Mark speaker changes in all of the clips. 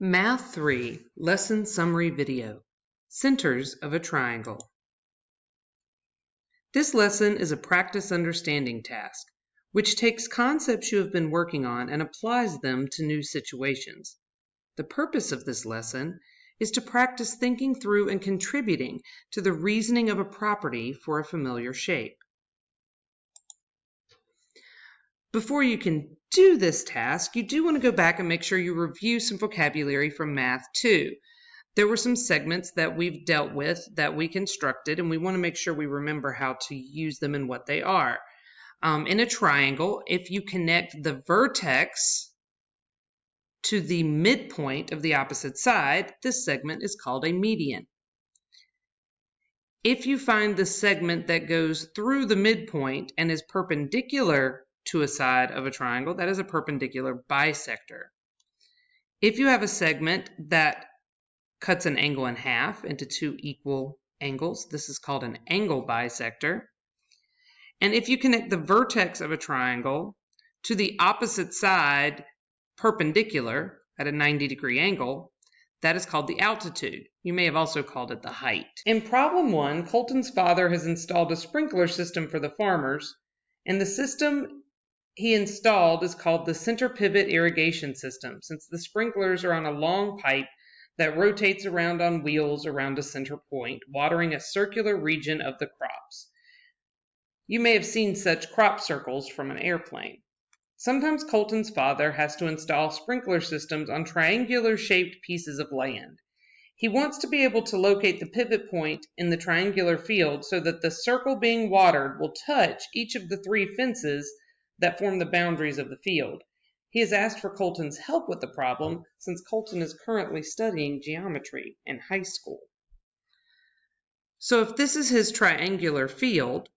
Speaker 1: Math 3 Lesson Summary Video Centers of a Triangle. This lesson is a practice understanding task, which takes concepts you have been working on and applies them to new situations. The purpose of this lesson is to practice thinking through and contributing to the reasoning of a property for a familiar shape. Before you can do this task, you do want to go back and make sure you review some vocabulary from Math 2. There were some segments that we've dealt with that we constructed, and we want to make sure we remember how to use them and what they are. In a triangle, if you connect the vertex to the midpoint of the opposite side, this segment is called a median. If you find the segment that goes through the midpoint and is perpendicular to a side of a triangle, that is a perpendicular bisector. If you have a segment that cuts an angle in half into two equal angles, this is called an angle bisector. And if you connect the vertex of a triangle to the opposite side perpendicular at a 90-degree angle, that is called the altitude. You may have also called it the height. In problem 1, Colton's father has installed a sprinkler system for the farmers, and the system he installed is called the center pivot irrigation system, since the sprinklers are on a long pipe that rotates around on wheels around a center point, watering a circular region of the crops. You may have seen such crop circles from an airplane. Sometimes Colton's father has to install sprinkler systems on triangular-shaped pieces of land. He wants to be able to locate the pivot point in the triangular field so that the circle being watered will touch each of the three fences that form the boundaries of the field. He has asked for Colton's help with the problem since Colton is currently studying geometry in high school. So if this is his triangular field,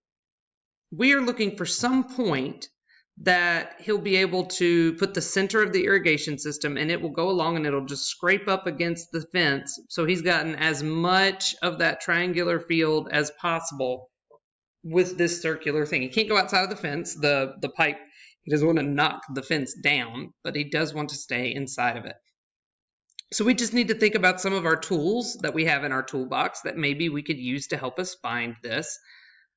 Speaker 1: we are looking for some point that he'll be able to put the center of the irrigation system, and it will go along and it'll just scrape up against the fence. So he's gotten as much of that triangular field as possible with this circular thing. He can't go outside of the fence, the pipe. He doesn't want to knock the fence down, but he does want to stay inside of it. So we just need to think about some of our tools that we have in our toolbox that maybe we could use to help us find this.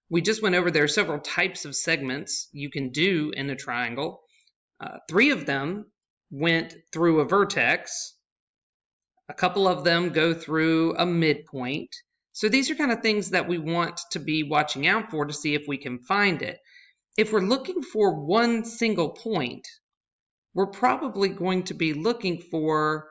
Speaker 1: We just went over there are several types of segments you can do in a triangle. 3 of them went through a vertex. A couple of them go through a midpoint. So these are kind of things that we want to be watching out for to see if we can find it. If we're looking for one single point, we're probably going to be looking for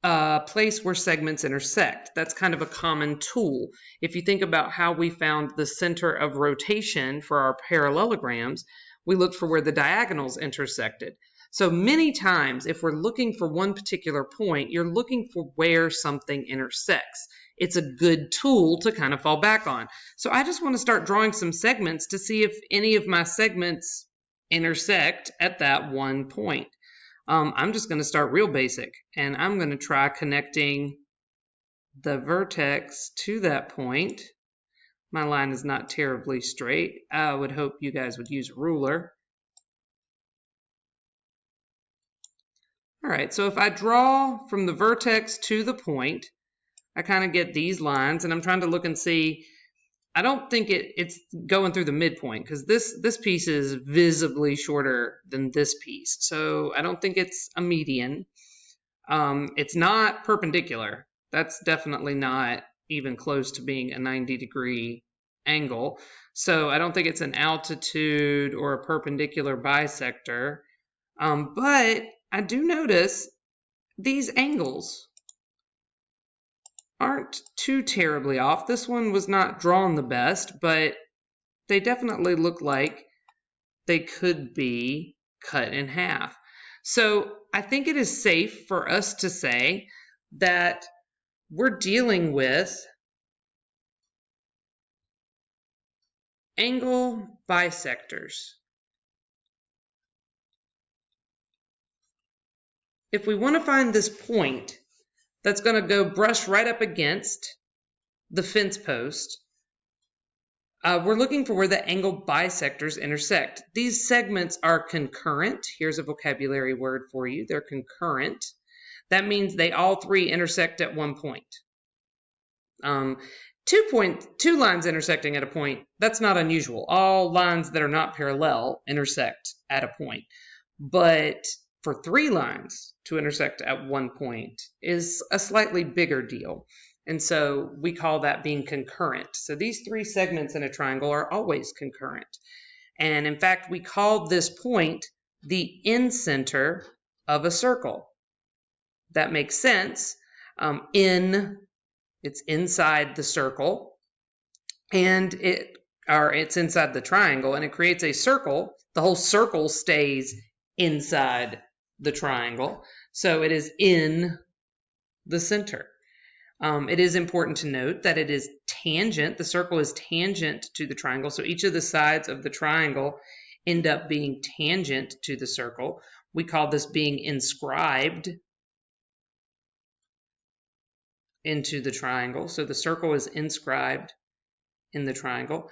Speaker 1: a place where segments intersect. That's kind of a common tool. If you think about how we found the center of rotation for our parallelograms, we looked for where the diagonals intersected. So many times, if we're looking for one particular point, you're looking for where something intersects. It's a good tool to kind of fall back on. So I just want to start drawing some segments to see if any of my segments intersect at that one point. I'm just going to start real basic, and I'm going to try connecting the vertex to that point. My line is not terribly straight. I would hope you guys would use a ruler. All right, so if I draw from the vertex to the point, I kind of get these lines, and I'm trying to look and see. I don't think it's going through the midpoint because this piece is visibly shorter than this piece. So I don't think it's a median. It's not perpendicular. That's definitely not even close to being a 90-degree angle. So I don't think it's an altitude or a perpendicular bisector. But I do notice these angles aren't too terribly off. This one was not drawn the best, but they definitely look like they could be cut in half. So I think it is safe for us to say that we're dealing with angle bisectors. If we want to find this point that's going to go brush right up against the fence post, we're looking for where the angle bisectors intersect. These segments are concurrent. Here's a vocabulary word for you. They're concurrent. That means they all three intersect at one point. Two lines intersecting at a point, that's not unusual. All lines that are not parallel intersect at a point. But for three lines to intersect at one point is a slightly bigger deal. And so we call that being concurrent. So these three segments in a triangle are always concurrent. And in fact, we call this point the incenter of a circle. That makes sense. It's inside the circle, and it's inside the triangle, and it creates a circle. The whole circle stays inside the triangle, so it is in the center. It is important to note that it is tangent. The circle is tangent to the triangle, so each of the sides of the triangle end up being tangent to the circle. We call this being inscribed into the triangle. So the circle is inscribed in the triangle,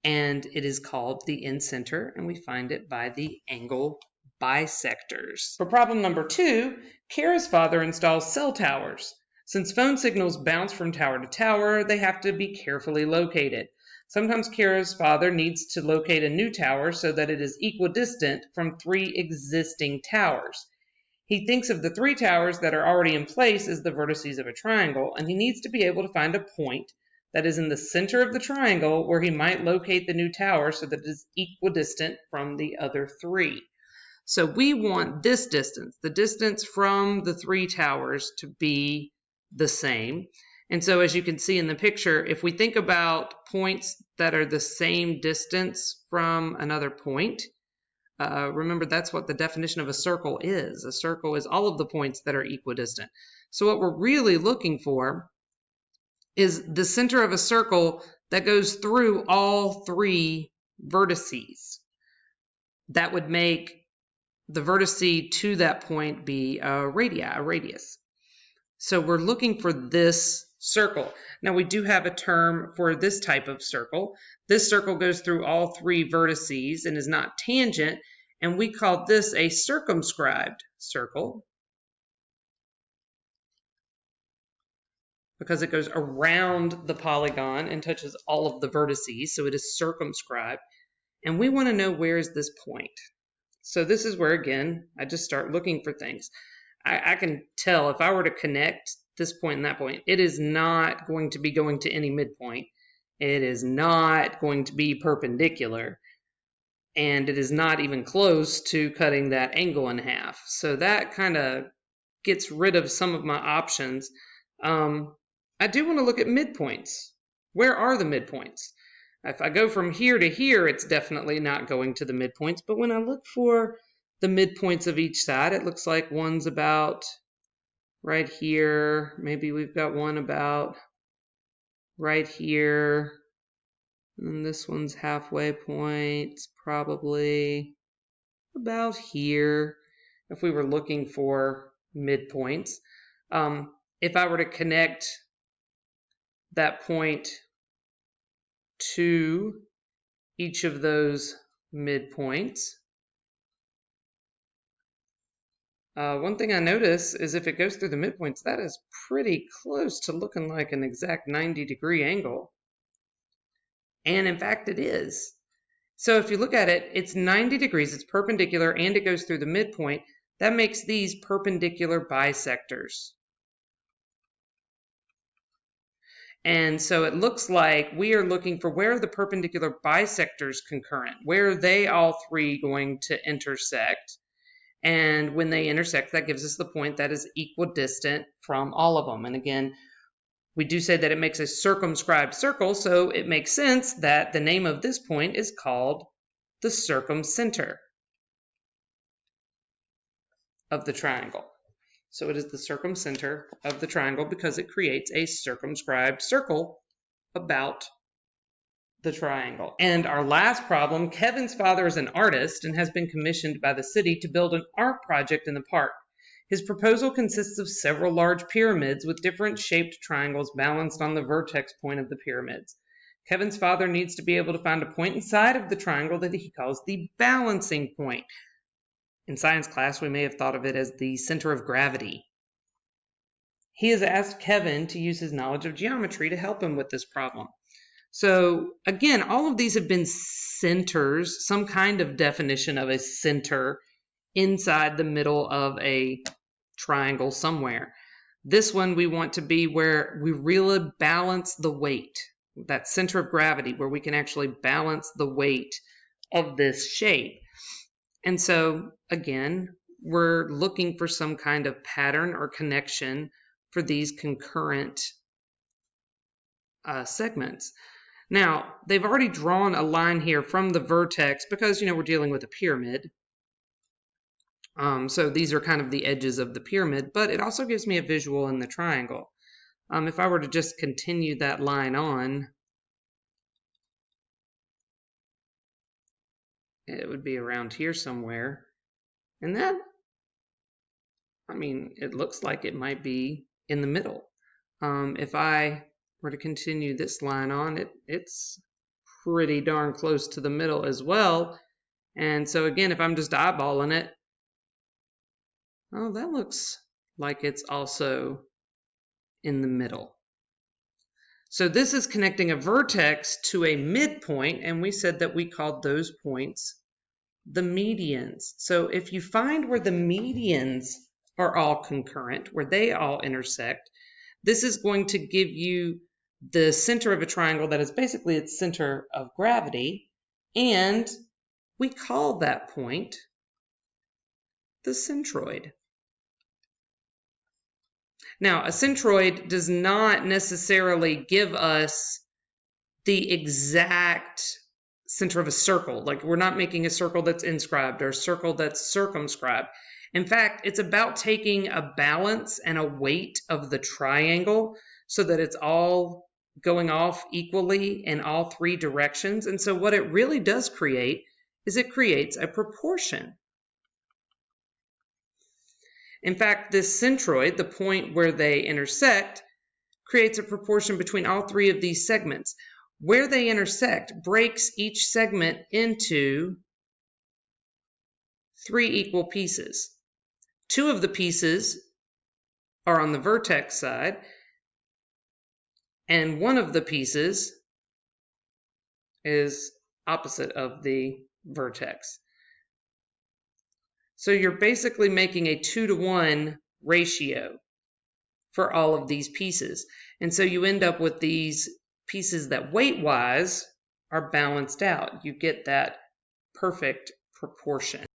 Speaker 1: and it is called the incenter, and we find it by the angle bisectors. For problem number 2, Kara's father installs cell towers. Since phone signals bounce from tower to tower, they have to be carefully located. Sometimes Kara's father needs to locate a new tower so that it is equidistant from 3 existing towers. He thinks of the 3 towers that are already in place as the vertices of a triangle, and he needs to be able to find a point that is in the center of the triangle where he might locate the new tower so that it is equidistant from the other 3. So we want this distance, the distance from the 3 towers, to be the same. And so as you can see in the picture, if we think about points that are the same distance from another point, remember that's what the definition of a circle is. A circle is all of the points that are equidistant. So what we're really looking for is the center of a circle that goes through all 3 vertices. That would make the vertice to that point be a radius. So we're looking for this circle. Now we do have a term for this type of circle. This circle goes through all 3 vertices and is not tangent, and we call this a circumscribed circle because it goes around the polygon and touches all of the vertices, so it is circumscribed. And we want to know, where is this point? So this is where, again, I just start looking for things. I can tell if I were to connect this point and that point, it is not going to be going to any midpoint. It is not going to be perpendicular. And it is not even close to cutting that angle in half. So that kind of gets rid of some of my options. I do want to look at midpoints. Where are the midpoints? If I go from here to here, it's definitely not going to the midpoints. But when I look for the midpoints of each side, it looks like one's about right here. Maybe we've got one about right here. And this one's halfway point. It's probably about here if we were looking for midpoints. If I were to connect that point to each of those midpoints, one thing I notice is if it goes through the midpoints, that is pretty close to looking like an exact 90-degree angle. And in fact, it is. So if you look at it, it's 90 degrees, it's perpendicular, and it goes through the midpoint. That makes these perpendicular bisectors. And so it looks like we are looking for, where are the perpendicular bisectors concurrent? Where are they all 3 going to intersect? And when they intersect, that gives us the point that is equidistant from all of them. And again, we do say that it makes a circumscribed circle, so it makes sense that the name of this point is called the circumcenter of the triangle. So it is the circumcenter of the triangle because it creates a circumscribed circle about the triangle. And our last problem, Kevin's father is an artist and has been commissioned by the city to build an art project in the park. His proposal consists of several large pyramids with different shaped triangles balanced on the vertex point of the pyramids. Kevin's father needs to be able to find a point inside of the triangle that he calls the balancing point. In science class, we may have thought of it as the center of gravity. he has asked Kevin to use his knowledge of geometry to help him with this problem. So again, all of these have been centers, some kind of definition of a center inside the middle of a triangle somewhere. This one we want to be where we really balance the weight, that center of gravity, where we can actually balance the weight of this shape. And so again, we're looking for some kind of pattern or connection for these concurrent segments. Now, they've already drawn a line here from the vertex because, we're dealing with a pyramid. So these are kind of the edges of the pyramid, but it also gives me a visual in the triangle. If I were to just continue that line on, it would be around here somewhere. And that, it looks like it might be in the middle. If I were to continue this line on, it's pretty darn close to the middle as well. And so again, if I'm just eyeballing it, oh, that looks like it's also in the middle. So this is connecting a vertex to a midpoint, and we said that we called those points the medians. So if you find where the medians are all concurrent, where they all intersect, this is going to give you the center of a triangle that is basically its center of gravity, and we call that point the centroid. Now, a centroid does not necessarily give us the exact center of a circle. Like, we're not making a circle that's inscribed or a circle that's circumscribed. In fact, it's about taking a balance and a weight of the triangle so that it's all going off equally in all three directions. And so what it really does create is it creates a proportion. In fact, this centroid, the point where they intersect, creates a proportion between all three of these segments. Where they intersect breaks each segment into 3 equal pieces. 2 of the pieces are on the vertex side, and 1 of the pieces is opposite of the vertex. So you're basically making a 2-to-1 ratio for all of these pieces. And so you end up with these pieces that weight-wise are balanced out. You get that perfect proportion.